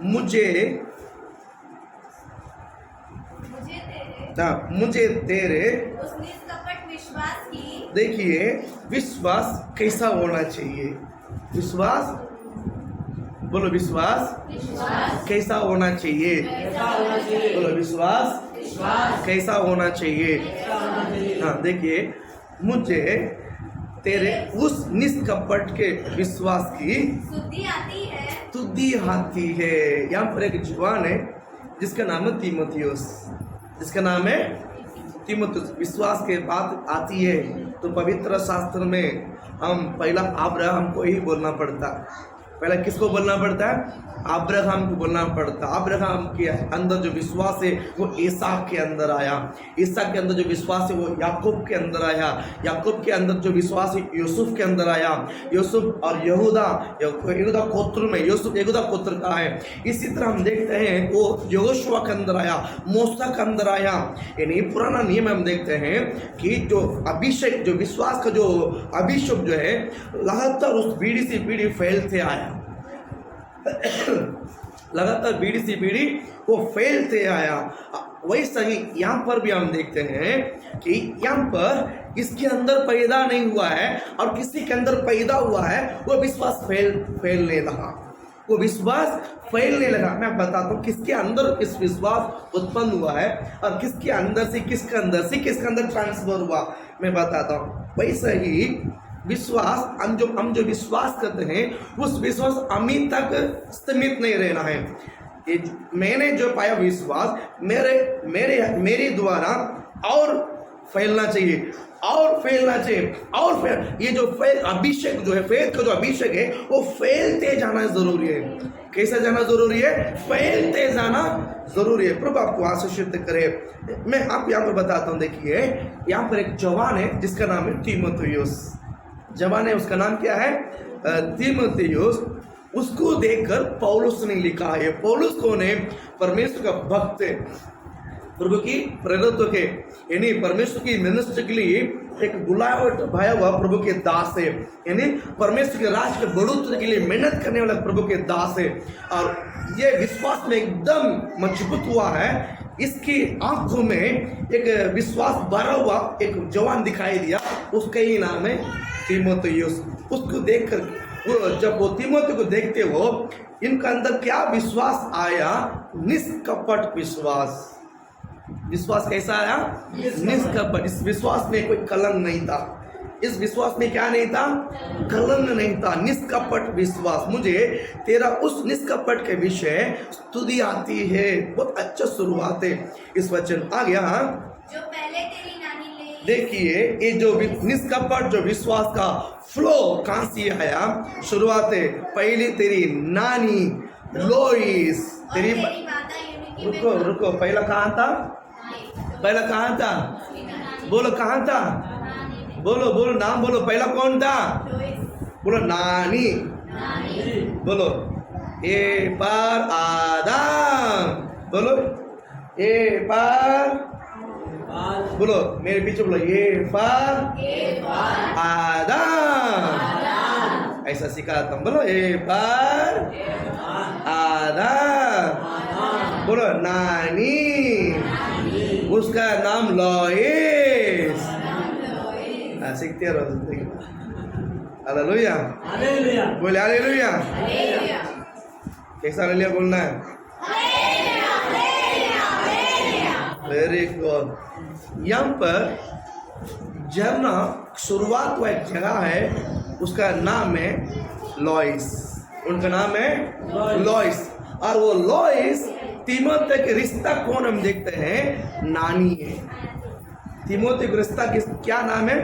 मुझे तेरे उस निष्कपट विश्वास की, देखिए विश्वास कैसा होना चाहिए? विश्वास बोलो, विश्वास कैसा होना चाहिए? बोलो, विश्वास कैसा होना चाहिए? हाँ देखिए, मुझे तेरे उस निष्कपट के विश्वास की शुद्धि आती है। यहाँ पर एक जवान है जिसका नाम है तीमुथियुस, जिसका नाम है तीमुथियुस। विश्वास के बात आती है तो पवित्र शास्त्र में हम पहला अब्राहम को ही बोलना पड़ता। पहले किसको बोलना पड़ता है? अब्राहम को बोलना पड़ता। अब्राहम के अंदर जो विश्वास है वो इसहाक के अंदर आया, इसहाक के अंदर जो विश्वास है वो याकूब के अंदर आया, याकूब के अंदर जो विश्वास है यूसुफ के अंदर आया, यूसुफ और यहूदा गोत्र में यूसुफ यहूदा गोत्र का है। इसी तरह हम देखते हैं वो यहोशुआ के अंदर आया, मूसा के अंदर आया। यानी पुराना नियम हम देखते हैं कि जो अभिषेक, जो विश्वास का जो अभिषेक जो है लगातार उस पीढ़ी से पीढ़ी फैलते आया, लगातार पीढ़ी से पीढ़ी वो फैलते आया। वैसा ही यहाँ पर भी हम देखते हैं कि यहाँ पर इसके अंदर पैदा नहीं हुआ है और किसी के अंदर पैदा हुआ है, वो विश्वास फैलने लगा, वो विश्वास फैलने लगा। मैं बताता हूँ किसके अंदर इस विश्वास उत्पन्न हुआ है और किसके अंदर से किसके अंदर ट्रांसफर हुआ, मैं बताता हूँ। वैसे ही विश्वास हम जो विश्वास करते हैं उस विश्वास अमी तक सीमित नहीं रहना है। मैंने जो पाया विश्वास मेरे द्वारा और फैलना चाहिए और फैलना चाहिए और ये जो अभिषेक जो है, फेथ का जो अभिषेक है वो फैलते जाना जरूरी है। कैसे जाना जरूरी है? फैलते जाना जरूरी है। प्रभु आपको आशीषित करे। मैं आप यहाँ पर बताता हूँ। देखिए यहाँ पर एक जवान है जिसका नाम है तीमुथियुस। जवान है, उसका नाम क्या है? तीमुथियुस। उसको देखकर पौलुस ने लिखा है। पौलुस कौन है? परमेश्वर का भक्त है, प्रभु की प्रेरित के, यानी परमेश्वर की मिनिस्ट्री के लिए एक बुलाया हुआ प्रभु के दास है, यानी परमेश्वर के राज के बढ़ोतरी के लिए मेहनत करने वाला प्रभु के दास है। और ये विश्वास में एकदम मजबूत हुआ है। इसकी आंखों में एक विश्वास भरा हुआ एक जवान दिखाई दिया, उसका ही नाम है तीमुथियुस। उसको देखकर जब वो तीमुथियुस को देखते हो, इनका अंदर क्या विश्वास आया? निष्कपट विश्वास। विश्वास कैसा आया? निष्कपट। इस विश्वास में कोई कलंक नहीं था। इस विश्वास में क्या नहीं था? कलंक नहीं था। निष्कपट विश्वास। मुझे तेरा उस निष्कपट के विषय स्तुति आती है। बहुत अच्छा शुरुआत है इस वचन। आ गया जो पहले तेरी नानी ले। देखिए ये जो निष्कपट जो विश्वास का फ्लो कहां से आया? शुरुआत है पहले तेरी नानी लोइस, तेरी रुको पहला कहाँ था? पहला कहाँ था? बोलो कहाँ था? बोलो नाम बोलो। पहला कौन था? बोलो नानी। बोलो ए पर आदम। बोलो ए पर, बोलो मेरे पीछे बोलो ए पर आदम। ऐसा सिखाता हूँ। बोलो ए पर आदम। बोलो नानी, उसका नाम लोइस। सीखते रहो। हालेलुया, बोले हालेलुया। कैसा हालेलुया बोलना है? Very good. यहाँ पर झरना शुरुआत हुआ एक जगह है, उसका नाम है लोइस। उनका नाम है लोइस। और वो लोइस तीमुथियुस के रिश्ता कौन हम देखते हैं? नानी है। तीमुथियुस का रिश्ता क्या नाम है?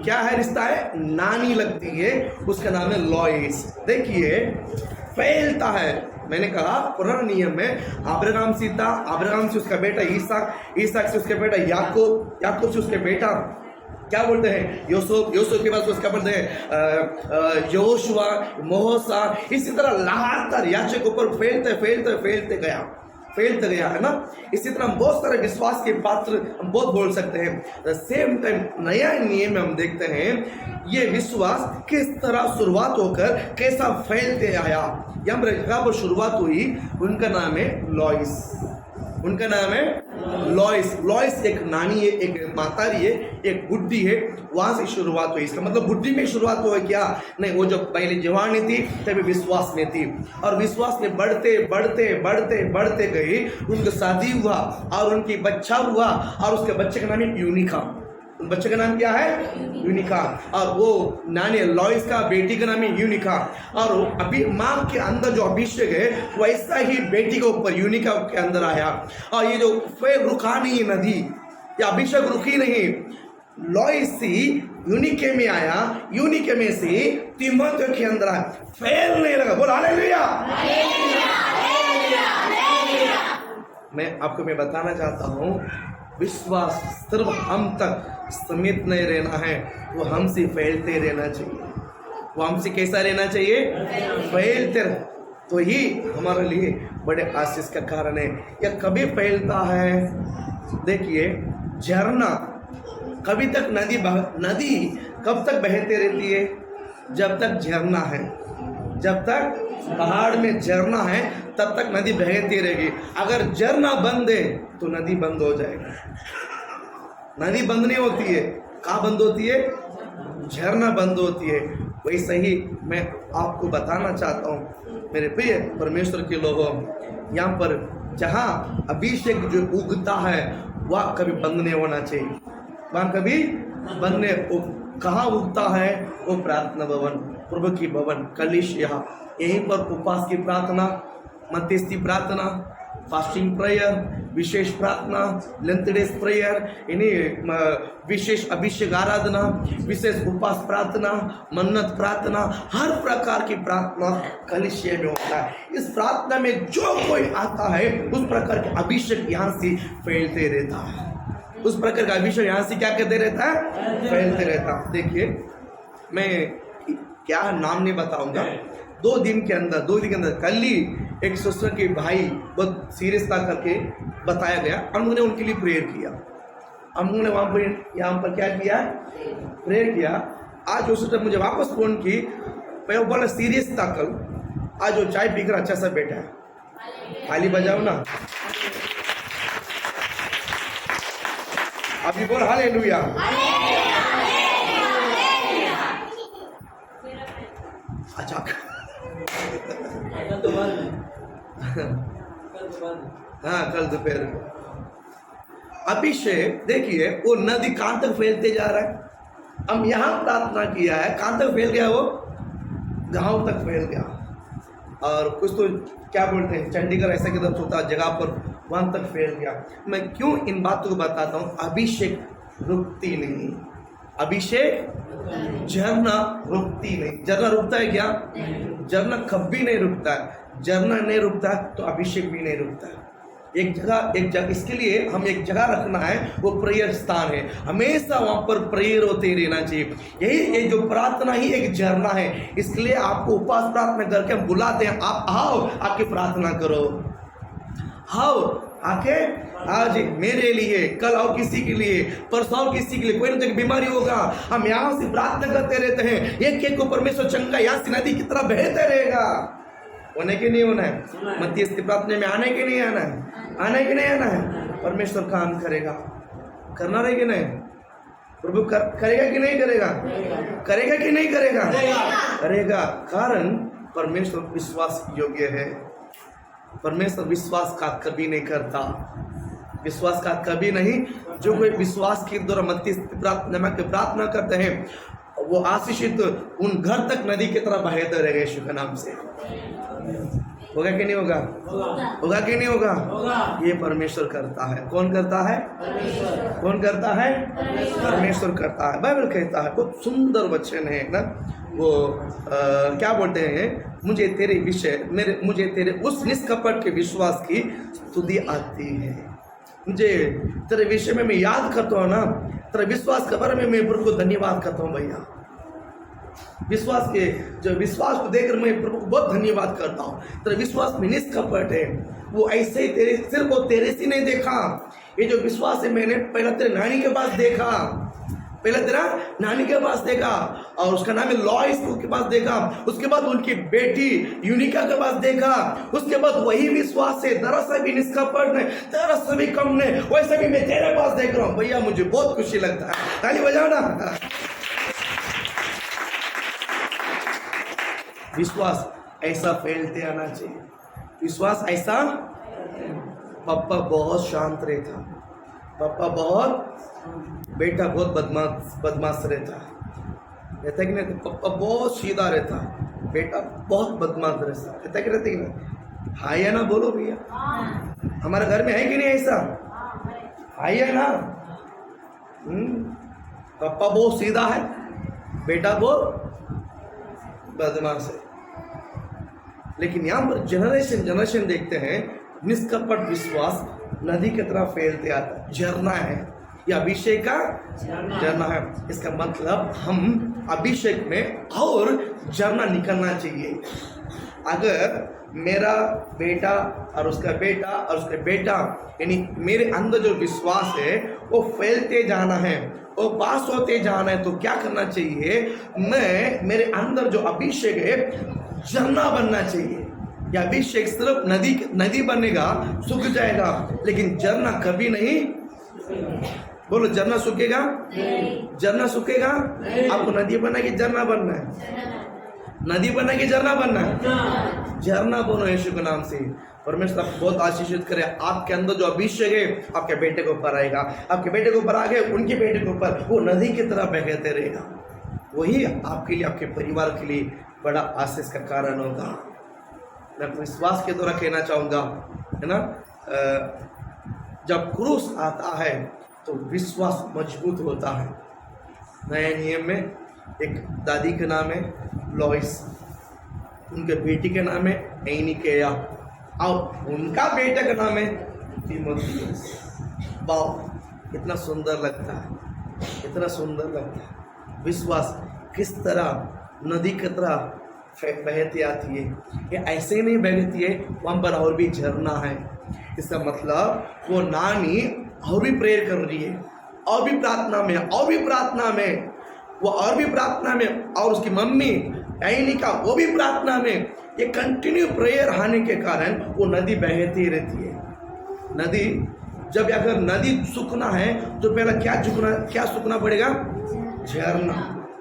क्या है रिश्ता है? नानी लगती है, उसका नाम है लोइस। देखिए फैलता है। मैंने कहा पुराना नियम में अब्राहम से था, अब्राहम से उसका बेटा इसहाक, इसहाक से उसका बेटा याकूब, याकूब से उसके बेटा क्या बोलते हैं? यूसुफ, यूसुफ के बाद उसका बोलते हैं यहोशुआ, मूसा। इसी तरह लगातार याचक के ऊपर फैलते गया है ना। इसी तरह हम बहुत सारे विश्वास के पात्र हम बहुत बोल सकते हैं। सेम टाइम नया नियम में हम देखते हैं ये विश्वास किस तरह शुरुआत होकर कैसा फैलते आया। यहाँ पर शुरुआत हुई, उनका नाम है लोइस। उनका नाम है लोइस। लोइस एक नानी है, एक मातारी है, एक बुद्धि है। वहां से शुरुआत हुई। इसका मतलब बुद्धि में शुरुआत हुआ क्या? नहीं, वो जब पहले जवानी थी तभी विश्वास में थी, और विश्वास में बढ़ते गई। उनका शादी हुआ और उनकी बच्चा हुआ, और उसके बच्चे का नाम है यूनिका। बच्चे का नाम क्या है? यूनिका। और वो नानी लॉइस का बेटी का नाम है यूनिका। और अभी माँ के अंदर जो अभिषेक है वैसा ही बेटी के ऊपर यूनिका के अंदर आया। और ये जो फिर रुका नहीं नदी, ये अभिषेक रुकी नहीं, लॉइसी यूनिके में आया, यूनिके में से तीमुथियुस के अंदर आया, फैलने लगा। बोल हालेलुया। मैं आपको बताना चाहता हूँ, विश्वास सिर्फ हम तक सीमित नहीं रहना है, वो हमसे फैलते रहना चाहिए। वो हमसे कैसा रहना चाहिए? फैलते रह, तो ही हमारे लिए बड़े आशीष का कारण है। यह कभी फैलता है? देखिए, झरना कभी तक नदी कब तक बहते रहती है? जब तक झरना है, जब तक पहाड़ में झरना है तब तक नदी बहती रहेगी। अगर झरना बंद है तो नदी बंद हो जाएगी। नदी बंद नहीं होती है, कहाँ बंद होती है? झरना बंद होती है। वैसे ही मैं आपको बताना चाहता हूँ मेरे प्रिय परमेश्वर के लोगों, यहाँ पर जहाँ अभिषेक जो उगता है वह कभी बंद नहीं होना चाहिए। वहाँ कभी बंद नहीं, कहाँ उगता है? वो प्रार्थना भवन, प्रभु की भवन, कलीसिया, यहीं पर उपवास की प्रार्थना, मध्यस्थी प्रार्थना, फास्टिंग प्रेयर, विशेष प्रार्थना, लेंथ डेज प्रेयर, इन्हीं विशेष अभिषेक आराधना, विशेष उपवास प्रार्थना, मन्नत प्रार्थना, हर प्रकार की प्रार्थना कलीसिया में होता है। इस प्रार्थना में जो कोई आता है उस प्रकार के अभिषेक यहाँ से फैलते रहता है। उस प्रकार का अभिषेक यहाँ से क्या कहते रहता है? फैलते रहता है। देखिए, मैं क्या नाम नहीं बताऊंगा। 2 दिन के अंदर कल ही एक सिस्टर के भाई बहुत सीरियस था करके बताया गया, हमने उनके लिए प्रेयर किया। हमने वहाँ पर यहाँ पर क्या किया? प्रेयर किया। आज वो सिस्टर मुझे वापस फोन की, बोला सीरियस था कल, आज वो चाय पीकर अच्छा सा बैठा है। खाली बजाओ ना, अभी बोल हालेलुया। अच्छा, हाँ, कल दोपहर अभिषेक। देखिए, वो नदी कहाँ तक फैलते जा रहा है। हम यहाँ प्रार्थना किया है, कहाँ तक फैल गया? वो गाँव तक फैल गया। और कुछ तो क्या बोलते हैं, चंडीगढ़ ऐसा की तरफ होता जगह पर, वहां तक फैल गया। मैं क्यों इन बातों को बताता हूँ? अभिषेक रुकती नहीं, अभिषेक झरना रुकती नहीं। झरना रुकता है क्या? झरना कभी नहीं रुकता है। झरना नहीं रुकता तो अभिषेक भी नहीं रुकता है। एक जगह इसके लिए हम एक जगह रखना है, वो प्रेयर स्थान है। हमेशा वहाँ पर प्रेयर होते रहना चाहिए। यही ये जो प्रार्थना ही एक झरना है। इसलिए आपको उपवास प्रार्थना करके हम बुलाते हैं, आप आओ, आके प्रार्थना करो, आओ आके, आज मेरे लिए, कल आओ किसी के लिए, परसों आओ किसी के लिए, कोई ना कोई बीमारी होगा। हम यहाँ से प्रार्थना करते रहते हैं, एक एक को परमेश्वर चंगा यहाँ से नदी की तरह बहते रहेगा। होने के नहीं होना है? मध्यस्थी प्रार्थना में आने के नहीं आना है? आने के नहीं आना है? परमेश्वर काम करेगा, करना रहे कि नहीं? प्रभु करेगा कि नहीं करेगा? करेगा कि नहीं करेगा? करेगा। कारण परमेश्वर विश्वास योग्य है। परमेश्वर विश्वासघात कभी नहीं करता, विश्वासघात कभी नहीं। जो कोई विश्वास के द्वारा मध्यस्थी प्रार्थना करते हैं, वो आशीषित उन घर तक नदी की तरह बहते रहेगा यीशु के नाम से। होगा कि नहीं होगा? होगा कि नहीं होगा? ये परमेश्वर करता है। कौन करता है? कौन करता है? परमेश्वर करता है। बाइबल कहता है, बहुत सुंदर वचन है ना, वो क्या बोलते हैं, मुझे तेरे उस निष्कपट के विश्वास की स्तुति आती है। मुझे तेरे विषय में मैं याद करता हूँ ना, तेरे विश्वास के बारे में मैं प्रभु को धन्यवाद करता हूँ भैया। विश्वास के जो विश्वास को देखकर मैं प्रभु को बहुत धन्यवाद करता हूँ। तेरे विश्वास में निष्कपट है। वो ऐसे ही तेरे, सिर्फ वो तेरे से नहीं देखा, ये जो विश्वास है मैंने पहले तेरे नानी के पास देखा, पहले तेरा नानी के पास देखा, और उसका नाम है लॉइस के पास देखा, उसके बाद उनकी बेटी यूनिका के पास देखा, उसके बाद वही विश्वास है, जरा सा भी निष्कपट नहीं, जरा सा भी कम नहीं, वैसे भी मैं तेरे पास देख रहा हूँ भैया। मुझे बहुत खुशी लगता है, ताली बजाओ ना। विश्वास ऐसा फैलते आना चाहिए। विश्वास ऐसा, पापा बहुत शांत रहता, पापा बहुत, बेटा बहुत बदमाश रहता कि नहीं? पापा बहुत सीधा रहता, बेटा बहुत बदमाश रहता कि रहते कि नहीं? हाँ या ना बोलो भैया, हमारे घर में है कि नहीं ऐसा? हाँ या ना? पापा बहुत सीधा है, बेटा बहुत बदमाश है। लेकिन यहाँ पर जनरेशन देखते हैं, निष्कपट विश्वास नदी की तरह फैलते आता है, झरना है, ये अभिषेक का झरना है। इसका मतलब हम अभिषेक में और झरना निकलना चाहिए। अगर मेरा बेटा और उसका बेटा और उसका बेटा, यानी मेरे अंदर जो विश्वास है वो फैलते जाना है, वो पास होते जाना है, तो क्या करना चाहिए, मैं मेरे अंदर जो अभिषेक है झरना बनना चाहिए। यह अभिषेक सिर्फ नदी बनेगा, सूख जाएगा, लेकिन झरना कभी नहीं। बोलो, झरना सूखेगा? झरना सूखेगा? आपको नदी बनना है कि झरना बनना है? नदी बनना कि झरना बनना है? झरना बनो यीशु के नाम से। परमेश्वर आपको बहुत आशीषित करे। आपके अंदर जो अभिषेक है आपके बेटे के ऊपर आएगा, आपके बेटे के ऊपर आ गए, उनके बेटे के ऊपर वो नदी की तरह बहते रहेगा। वही आपके लिए, आपके परिवार के लिए बड़ा आशीष का कारण होगा। मैं अपने विश्वास के द्वारा कहना चाहूँगा, है ना, जब क्रूस आता है तो विश्वास मजबूत होता है। नए नियम में एक दादी का नाम है लॉइस, उनके बेटी का नाम है एनिकेया, और उनका बेटा का नाम है तीमुथियुस। वाह, कितना सुंदर लगता है, इतना सुंदर लगता है। विश्वास किस तरह नदी की तरह बहती आती है। ये ऐसे ही नहीं बहती है, वहाँ पर और भी झरना है। इसका मतलब वो नानी और भी प्रेयर कर रही है, और भी प्रार्थना में, और भी प्रार्थना में, वो और भी प्रार्थना में, और उसकी मम्मी ऐनिका वो भी प्रार्थना में। ये कंटिन्यू प्रेयर आने के कारण वो नदी बहती रहती है। नदी जब अगर नदी सूखना है तो पहला क्या सूखना पड़ेगा? झरना।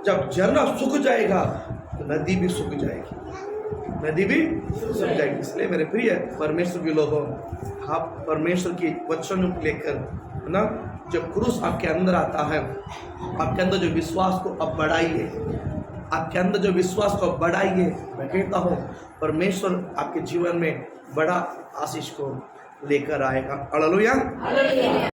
जब झरना सूख जाएगा तो नदी भी सूख जाएगी, नदी भी सूख जाएगी। इसलिए मेरे प्रिय परमेश्वर के लोगों, आप परमेश्वर की वचन को लेकर, है ना, जब क्रूस आपके अंदर आता है, आपके अंदर जो विश्वास को अब बढ़ाइए, आपके अंदर जो विश्वास को बढ़ाइए। मैं कहता हूँ परमेश्वर आपके जीवन में बड़ा आशीष को लेकर आएगा। हालेलुया।